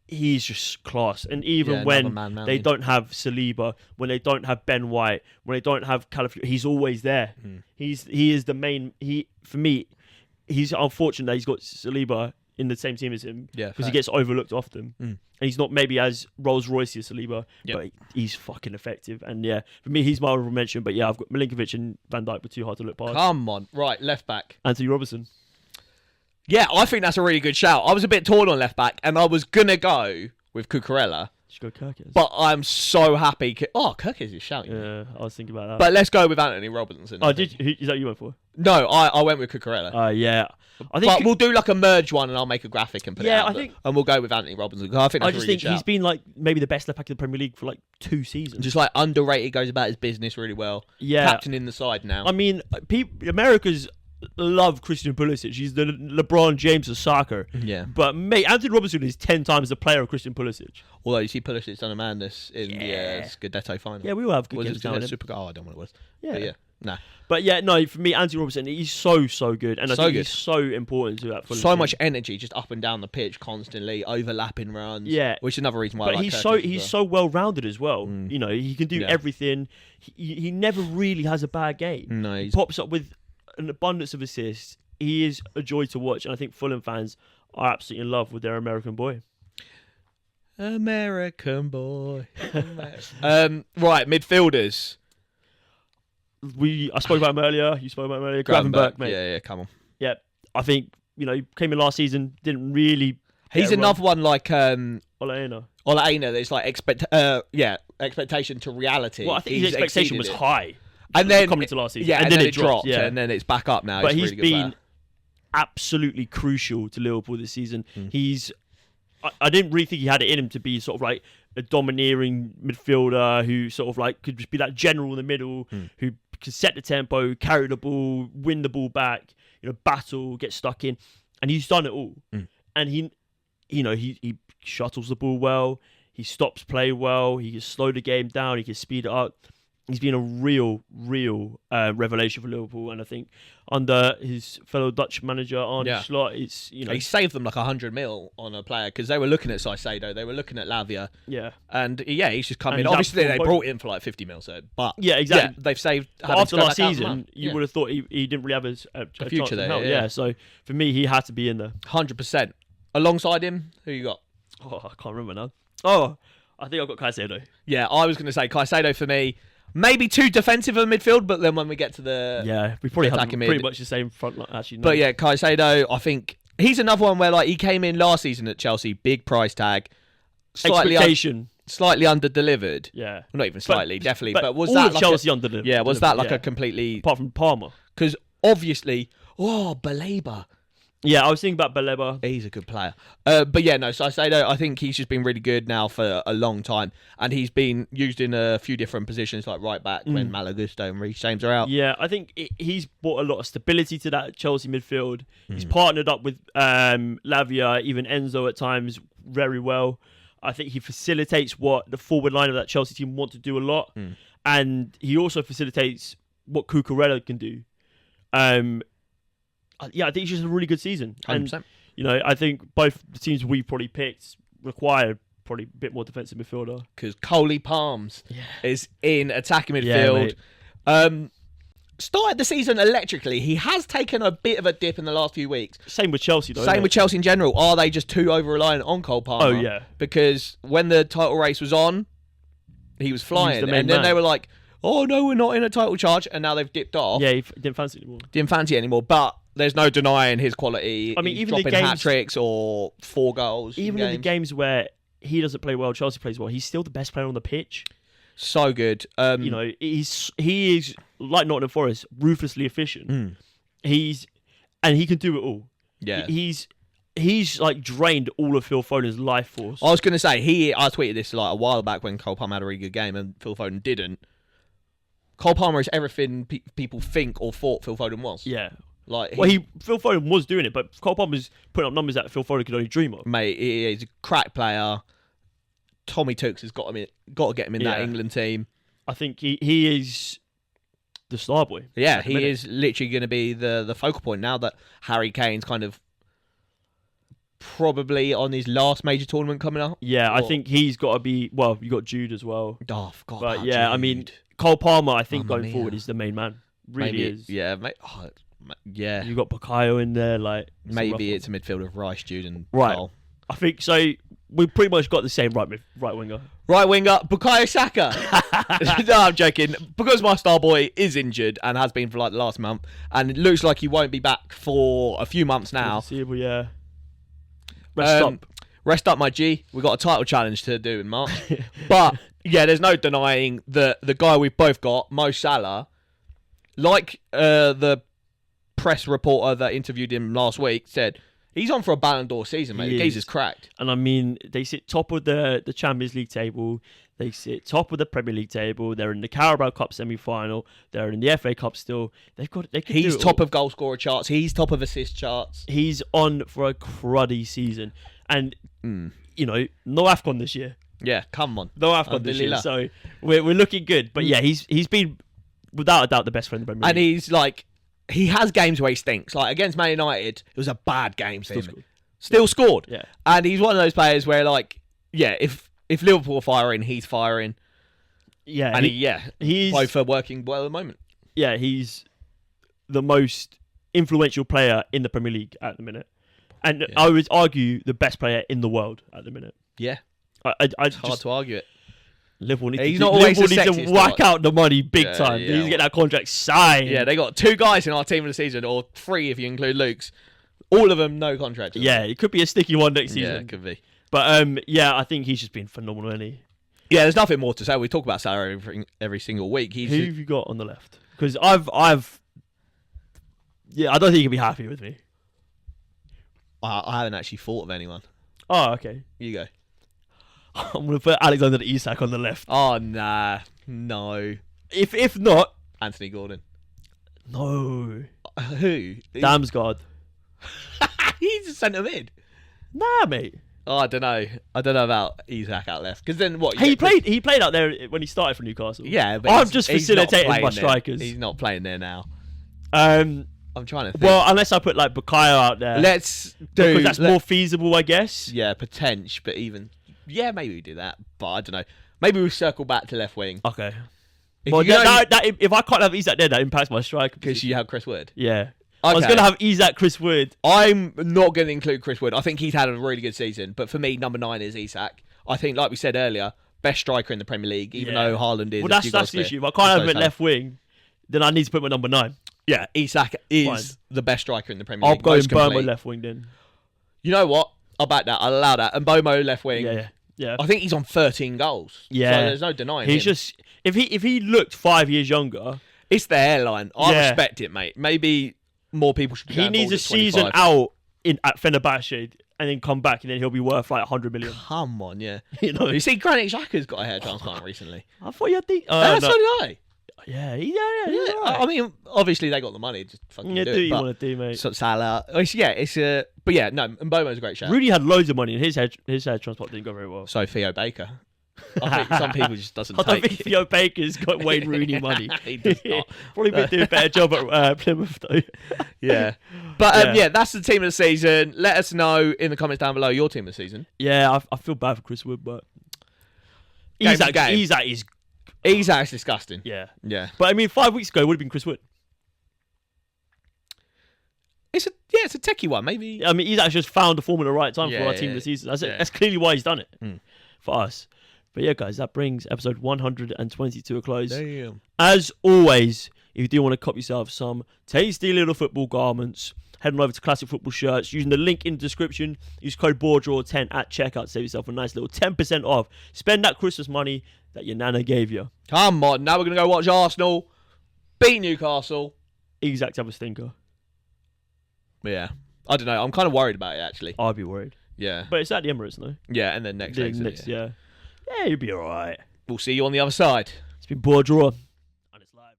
[SPEAKER 1] He's just class. And even when they don't have Saliba, when they don't have Ben White, when they don't have Calafiori, he's always there. He is the main. For me, he's unfortunate that he's got Saliba in the same team as him because he gets overlooked often. And he's not maybe as Rolls Royce as Saliba, but he's fucking effective. And yeah, for me, he's my honourable mention. But yeah, I've got Milinkovic and Van Dijk, but too hard to look past.
[SPEAKER 2] Come on, right, left back.
[SPEAKER 1] Anthony Robertson.
[SPEAKER 2] Yeah, I think that's a really good shout. I was a bit torn on left back, and I was gonna go with Cucurella.
[SPEAKER 1] Should go Kirkes.
[SPEAKER 2] But I'm so happy. Kirkes is shouting.
[SPEAKER 1] Yeah, I was thinking about that.
[SPEAKER 2] But let's go with Anthony Robertson.
[SPEAKER 1] Oh, is that what you went for?
[SPEAKER 2] No, I went with Cucurella.
[SPEAKER 1] Yeah. I think
[SPEAKER 2] but we'll do like a merge one, and I'll make a graphic and put it out. And we'll go with Anthony Robertson. I think that's
[SPEAKER 1] he's been like maybe the best left back in the Premier League for like 2 seasons.
[SPEAKER 2] Just like underrated, goes about his business really well.
[SPEAKER 1] Yeah,
[SPEAKER 2] captain in the side now.
[SPEAKER 1] I mean, America's love Christian Pulisic. He's the LeBron James of soccer.
[SPEAKER 2] Yeah,
[SPEAKER 1] but mate, Anthony Robertson is 10 times the player of Christian Pulisic.
[SPEAKER 2] Although you see, Pulisic's done a madness in the Scudetto final.
[SPEAKER 1] Yeah, we will have good games now.
[SPEAKER 2] Super. Oh, I don't know what it was. Yeah. Nah.
[SPEAKER 1] But yeah, no, for me, Anthony Robertson, he's so good. And I think he's so important to that.
[SPEAKER 2] So much energy just up and down the pitch constantly, overlapping runs.
[SPEAKER 1] Yeah.
[SPEAKER 2] Which is another reason why I like
[SPEAKER 1] he's so well-rounded as well. You know, he can do everything. He never really has a bad game.
[SPEAKER 2] No,
[SPEAKER 1] he pops up with an abundance of assists. He is a joy to watch. And I think Fulham fans are absolutely in love with their American boy.
[SPEAKER 2] American boy. Right, midfielders.
[SPEAKER 1] I spoke about him earlier. You spoke about him earlier. Gravenberch, mate.
[SPEAKER 2] Yeah, come on.
[SPEAKER 1] Yeah, I think, he came in last season, didn't really...
[SPEAKER 2] He's another one like...
[SPEAKER 1] Olaena.
[SPEAKER 2] There's like expectation to reality.
[SPEAKER 1] Well, I think his expectation was high.
[SPEAKER 2] And then...
[SPEAKER 1] coming into last season.
[SPEAKER 2] Yeah, and then it dropped. Yeah. And then it's back up now.
[SPEAKER 1] But he's been absolutely crucial to Liverpool this season. I didn't really think he had it in him to be sort of like a domineering midfielder who sort of like could just be that general in the middle who can set the tempo, carry the ball, win the ball back, battle, get stuck in, and he's done it all. And he shuttles the ball well, he stops play well, he can slow the game down, he can speed it up. He's been a real revelation for Liverpool, and I think under his fellow Dutch manager Arne Slot, it's
[SPEAKER 2] he saved them like 100 mil on a player because they were looking at Caicedo, they were looking at Lavia, and he's just come in. Obviously, they brought him for like 50 mil, so but
[SPEAKER 1] exactly.
[SPEAKER 2] They've saved.
[SPEAKER 1] After last season, you would have thought he didn't really have a
[SPEAKER 2] future there.
[SPEAKER 1] So for me, he had to be in there
[SPEAKER 2] 100%. Alongside him, who you got?
[SPEAKER 1] Oh, I can't remember now. Oh, I think I've got Caicedo.
[SPEAKER 2] Yeah, I was going to say Caicedo for me. Maybe too defensive of midfield, but then when we get to the
[SPEAKER 1] we probably have pretty much the same front line actually. No.
[SPEAKER 2] But yeah, Caicedo, I think he's another one where like he came in last season at Chelsea, big price tag, slightly under-delivered.
[SPEAKER 1] Yeah,
[SPEAKER 2] well, not even slightly, definitely. But was
[SPEAKER 1] all
[SPEAKER 2] that
[SPEAKER 1] of
[SPEAKER 2] like
[SPEAKER 1] Chelsea under-delivered?
[SPEAKER 2] Yeah, was that like a completely
[SPEAKER 1] apart from Palmer?
[SPEAKER 2] Because obviously, Baleba.
[SPEAKER 1] Yeah, I was thinking about Baleba.
[SPEAKER 2] He's a good player. But yeah, no, Caicedo, I think he's just been really good now for a long time. And he's been used in a few different positions, like right back when Malagusto and Reece James are out.
[SPEAKER 1] Yeah, I think he's brought a lot of stability to that Chelsea midfield. He's partnered up with Lavia, even Enzo at times, very well. I think he facilitates what the forward line of that Chelsea team want to do a lot. And he also facilitates what Cucurella can do. yeah, I think it's just a really good season.
[SPEAKER 2] 100%.
[SPEAKER 1] And, you know, I think both the teams we probably picked require probably a bit more defensive midfielder.
[SPEAKER 2] Because Coley Palms is in attacking
[SPEAKER 1] Yeah,
[SPEAKER 2] midfield. Started the season electrically. He has taken a bit of a dip in the last few weeks.
[SPEAKER 1] Same with Chelsea, though.
[SPEAKER 2] Same with Chelsea in general. Are they just too over-reliant on Cole Palmer?
[SPEAKER 1] Oh, yeah.
[SPEAKER 2] Because when the title race was on, he was flying.
[SPEAKER 1] the main
[SPEAKER 2] And then
[SPEAKER 1] man.
[SPEAKER 2] they were like, oh, no, we're not in a title charge. And now they've dipped off.
[SPEAKER 1] Yeah, he didn't fancy it anymore.
[SPEAKER 2] Didn't fancy it anymore. But there's no denying his quality.
[SPEAKER 1] I mean,
[SPEAKER 2] He's
[SPEAKER 1] even the
[SPEAKER 2] dropping
[SPEAKER 1] games-
[SPEAKER 2] hat-tricks or 4 goals.
[SPEAKER 1] Even in the games where he doesn't play well, Chelsea plays well, he's still the best player on the pitch.
[SPEAKER 2] So good.
[SPEAKER 1] You know, he is, like Nottingham Forest, ruthlessly efficient. He can do it all.
[SPEAKER 2] Yeah.
[SPEAKER 1] He's like drained all of Phil Foden's life force.
[SPEAKER 2] I was going to say, I tweeted this like a while back when Cole Palmer had a really good game and Phil Foden didn't. Cole Palmer is everything people think or thought Phil Foden was.
[SPEAKER 1] Yeah.
[SPEAKER 2] Like,
[SPEAKER 1] Phil Foden was doing it, but Cole Palmer's putting up numbers that Phil Foden could only dream of.
[SPEAKER 2] Mate, he's a crack player. Tommy Tooks has got to get him in that England team.
[SPEAKER 1] I think he is the star boy.
[SPEAKER 2] Yeah, he is literally going to be the focal point now that Harry Kane's kind of probably on his last major tournament coming up.
[SPEAKER 1] Yeah, I think he's got to be. Well, you got Jude as well.
[SPEAKER 2] Oh, I forgot
[SPEAKER 1] But
[SPEAKER 2] about
[SPEAKER 1] yeah,
[SPEAKER 2] Jude.
[SPEAKER 1] I mean, Cole Palmer, I think
[SPEAKER 2] Mamma
[SPEAKER 1] going forward
[SPEAKER 2] mia.
[SPEAKER 1] is the main man. Really
[SPEAKER 2] Maybe,
[SPEAKER 1] is.
[SPEAKER 2] Yeah, mate. Oh, yeah.
[SPEAKER 1] You got Bukayo in there, like
[SPEAKER 2] Maybe it's a midfield of Rice, Jude, and
[SPEAKER 1] right.
[SPEAKER 2] Cole.
[SPEAKER 1] I think so. We pretty much got the same right winger.
[SPEAKER 2] Right winger, Bukayo Saka. No, I'm joking. Because my star boy is injured and has been for like the last month, and it looks like he won't be back for a few months now.
[SPEAKER 1] Foreseeable, yeah. Rest up.
[SPEAKER 2] Rest up, my G. We've got a title challenge to do in March. But yeah, there's no denying that the guy we've both got, Mo Salah, like the press reporter that interviewed him last week said, he's on for a Ballon d'Or season, mate. The geezer's cracked.
[SPEAKER 1] And I mean, they sit top of the Champions League table. They sit top of the Premier League table. They're in the Carabao Cup semi-final. They're in the FA Cup still.
[SPEAKER 2] He's top of goal scorer charts. He's top of assist charts.
[SPEAKER 1] He's on for a cruddy season. And, you know, no AFCON this year.
[SPEAKER 2] Yeah, come on.
[SPEAKER 1] No AFCON this year. So we're looking good. But yeah, he's been, without a doubt, the best friend of the Premier League.
[SPEAKER 2] And he's like, he has games where he stinks. Like against Man United, it was a bad game for him. Still scored.
[SPEAKER 1] Yeah.
[SPEAKER 2] And he's one of those players where, like, yeah, if Liverpool are firing, he's firing.
[SPEAKER 1] Yeah.
[SPEAKER 2] And
[SPEAKER 1] he's
[SPEAKER 2] both are working well at the moment.
[SPEAKER 1] Yeah, he's the most influential player in the Premier League at the minute. And I would argue the best player in the world at the minute.
[SPEAKER 2] Yeah.
[SPEAKER 1] It's
[SPEAKER 2] hard to argue it.
[SPEAKER 1] Liverpool need
[SPEAKER 2] He's
[SPEAKER 1] to,
[SPEAKER 2] not always
[SPEAKER 1] Liverpool
[SPEAKER 2] the
[SPEAKER 1] need to
[SPEAKER 2] sexiest,
[SPEAKER 1] whack
[SPEAKER 2] like-
[SPEAKER 1] out the money big
[SPEAKER 2] Yeah,
[SPEAKER 1] time.
[SPEAKER 2] yeah.
[SPEAKER 1] They need to get that contract signed.
[SPEAKER 2] Yeah, they got 2 guys in our team of the season, or 3 if you include Luke's. All of them no contract.
[SPEAKER 1] Yeah, it could be a sticky one next
[SPEAKER 2] Yeah,
[SPEAKER 1] season.
[SPEAKER 2] it could be.
[SPEAKER 1] But yeah, I think he's just been phenomenal, hasn't he?
[SPEAKER 2] Yeah, there's nothing more to say. We talk about Salah every single week.
[SPEAKER 1] Who have you got on the left? Because I don't think he'll be happy with me.
[SPEAKER 2] I haven't actually thought of anyone.
[SPEAKER 1] Oh, okay.
[SPEAKER 2] You go.
[SPEAKER 1] I'm going to put Alexander Isak on the left.
[SPEAKER 2] Oh, nah. No.
[SPEAKER 1] If not...
[SPEAKER 2] Anthony Gordon.
[SPEAKER 1] No.
[SPEAKER 2] Who?
[SPEAKER 1] Damsgaard.
[SPEAKER 2] He's a centre mid.
[SPEAKER 1] Nah, mate.
[SPEAKER 2] Oh, I don't know. I don't know about Isak out left. Because then what?
[SPEAKER 1] He played out there when he started for Newcastle.
[SPEAKER 2] Yeah, but
[SPEAKER 1] I'm just
[SPEAKER 2] he's not
[SPEAKER 1] facilitating my
[SPEAKER 2] playing there.
[SPEAKER 1] strikers.
[SPEAKER 2] He's not playing there now.
[SPEAKER 1] Um,
[SPEAKER 2] I'm trying to think.
[SPEAKER 1] well, unless I put like Bukayo out there.
[SPEAKER 2] Let's do...
[SPEAKER 1] Because that's more feasible, I guess.
[SPEAKER 2] Yeah, potential, but even... Yeah, maybe we do that, but I don't know. Maybe we circle back to left wing.
[SPEAKER 1] Okay.
[SPEAKER 2] If,
[SPEAKER 1] Well,
[SPEAKER 2] you can
[SPEAKER 1] if I can't have Isak there, that impacts my strike.
[SPEAKER 2] because you have Chris Wood.
[SPEAKER 1] Yeah.
[SPEAKER 2] Okay.
[SPEAKER 1] I was going to have Isak, Chris Wood.
[SPEAKER 2] I'm not going to include Chris Wood. I think he's had a really good season, but for me, number 9 is Isak. I think, like we said earlier, best striker in the Premier League, even though Haaland is...
[SPEAKER 1] Well, that's the issue. If I can't have him at left wing, then I need to put my number 9.
[SPEAKER 2] Yeah, Isak is
[SPEAKER 1] Fine.
[SPEAKER 2] the best striker in the Premier
[SPEAKER 1] I'll
[SPEAKER 2] League.
[SPEAKER 1] go and
[SPEAKER 2] most
[SPEAKER 1] burn my
[SPEAKER 2] complete.
[SPEAKER 1] left wing then.
[SPEAKER 2] You know what? I'll back that. I'll allow that. And Bomo left wing.
[SPEAKER 1] Yeah.
[SPEAKER 2] I think he's on 13 goals.
[SPEAKER 1] Yeah.
[SPEAKER 2] So there's no denying
[SPEAKER 1] He's
[SPEAKER 2] him.
[SPEAKER 1] just... If he looked 5 years younger...
[SPEAKER 2] It's the hairline. I
[SPEAKER 1] Yeah.
[SPEAKER 2] respect it, mate. Maybe more people should be
[SPEAKER 1] He
[SPEAKER 2] going
[SPEAKER 1] needs
[SPEAKER 2] forward
[SPEAKER 1] a
[SPEAKER 2] at
[SPEAKER 1] season
[SPEAKER 2] 25.
[SPEAKER 1] out at Fenerbahce and then come back and then he'll be worth like 100 million.
[SPEAKER 2] Come on, yeah.
[SPEAKER 1] You know?
[SPEAKER 2] You see, Granit Xhaka's got a hair transplant recently.
[SPEAKER 1] I thought you had the...
[SPEAKER 2] So did I.
[SPEAKER 1] Yeah, he's
[SPEAKER 2] Yeah,
[SPEAKER 1] all right.
[SPEAKER 2] I mean, obviously they got the money. Just fucking
[SPEAKER 1] Yeah,
[SPEAKER 2] do
[SPEAKER 1] do
[SPEAKER 2] it.
[SPEAKER 1] you
[SPEAKER 2] but
[SPEAKER 1] want to do, mate?
[SPEAKER 2] So Salah. It's a... But yeah, no, Mbomo's a great shout.
[SPEAKER 1] Rudy had loads of money and his hair transplant didn't go very well.
[SPEAKER 2] So Theo Baker. I think some people just doesn't
[SPEAKER 1] I don't
[SPEAKER 2] take
[SPEAKER 1] think
[SPEAKER 2] it.
[SPEAKER 1] Theo Baker's got Wayne Rooney money.
[SPEAKER 2] He does not.
[SPEAKER 1] Probably been doing a better job at Plymouth though.
[SPEAKER 2] Yeah. But
[SPEAKER 1] Yeah.
[SPEAKER 2] that's the team of the season. Let us know in the comments down below your team of the season.
[SPEAKER 1] Yeah, I feel bad for Chris Wood, but
[SPEAKER 2] Game's a
[SPEAKER 1] Isak
[SPEAKER 2] game.
[SPEAKER 1] is
[SPEAKER 2] Isak's disgusting.
[SPEAKER 1] yeah.
[SPEAKER 2] Yeah.
[SPEAKER 1] But I mean, 5 weeks ago it would have been Chris Wood.
[SPEAKER 2] It's a techie one. Maybe.
[SPEAKER 1] I mean, he's actually just found the form at the right time for
[SPEAKER 2] Yeah,
[SPEAKER 1] our team
[SPEAKER 2] yeah,
[SPEAKER 1] this season. That's,
[SPEAKER 2] yeah.
[SPEAKER 1] that's clearly why he's done it
[SPEAKER 2] Mm.
[SPEAKER 1] for us. But yeah, guys, that brings episode 120 to a close.
[SPEAKER 2] Damn.
[SPEAKER 1] As always, if you do want to cop yourself some tasty little football garments, head on over to Classic Football Shirts using the link in the description. Use code BoreDraw10 at checkout to save yourself a nice little 10% off. Spend that Christmas money that your nana gave you.
[SPEAKER 2] Come on. Now we're going to go watch Arsenal beat Newcastle.
[SPEAKER 1] Exact other stinker.
[SPEAKER 2] Yeah. I don't know. I'm kind of worried about it, actually.
[SPEAKER 1] I'd be worried.
[SPEAKER 2] Yeah.
[SPEAKER 1] But it's at the Emirates, no?
[SPEAKER 2] Yeah, and then next leg.
[SPEAKER 1] Yeah, you'll be alright.
[SPEAKER 2] We'll see you on the other side.
[SPEAKER 1] It's been BoreDraw.